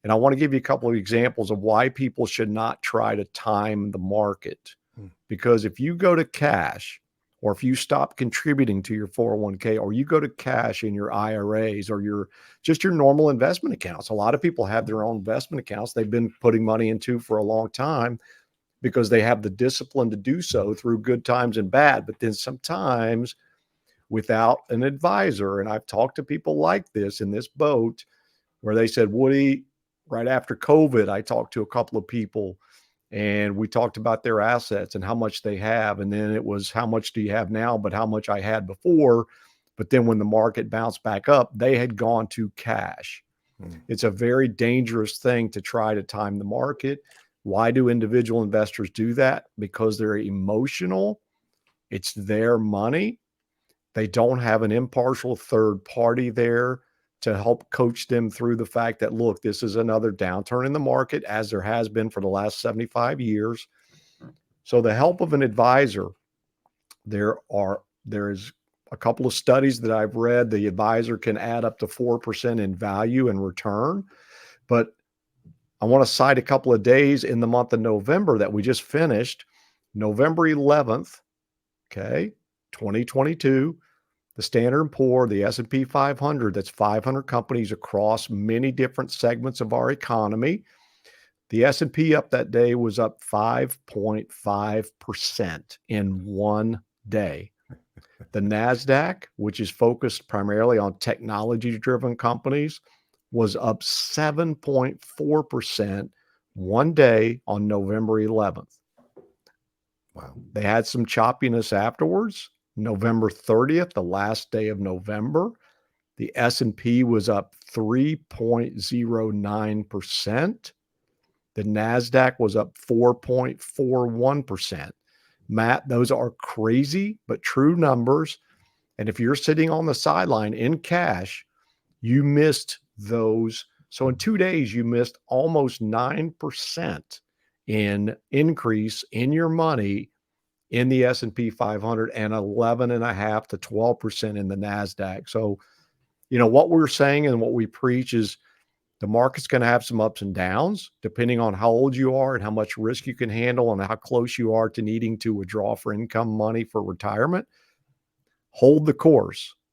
And I want to give you a couple of examples of why people should not try to time the market. Hmm. Because if you go to cash, or if you stop contributing to your 401k, or you go to cash in your IRAs or your normal investment accounts. A lot of people have their own investment accounts they've been putting money into for a long time because they have the discipline to do so through good times and bad. But then sometimes without an advisor, and I've talked to people like this in this boat where they said, Woody, right after COVID, I talked to a couple of people and we talked about their assets and how much they have. And then it was, how much do you have now, but how much I had before. But then when the market bounced back up, they had gone to cash. It's a very dangerous thing to try to time the market. Why do individual investors do that? Because they're emotional. It's their money. They don't have an impartial third party there to help coach them through the fact that, look, this is another downturn in the market, as there has been for the last 75 years. So the help of an advisor, there is a couple of studies that I've read. The advisor can add up to 4% in value and return. But I want to cite a couple of days in the month of November that we just finished, November 11th, okay, 2022. The Standard & Poor, the S&P 500, that's 500 companies across many different segments of our economy. The S&P up that day was up 5.5% in one day. The NASDAQ, which is focused primarily on technology-driven companies, was up 7.4% one day on November 11th. Wow. They had some choppiness afterwards. November 30th, the last day of November, the S&P was up 3.09%. The NASDAQ was up 4.41%. Matt, those are crazy but true numbers. And if you're sitting on the sideline in cash, you missed those. So in 2 days, you missed almost 9% in increase in your money in the S&P 500 and 11.5 to 12% in the NASDAQ. So, what we're saying and what we preach is the market's going to have some ups and downs depending on how old you are and how much risk you can handle and how close you are to needing to withdraw for income money for retirement. Hold the course.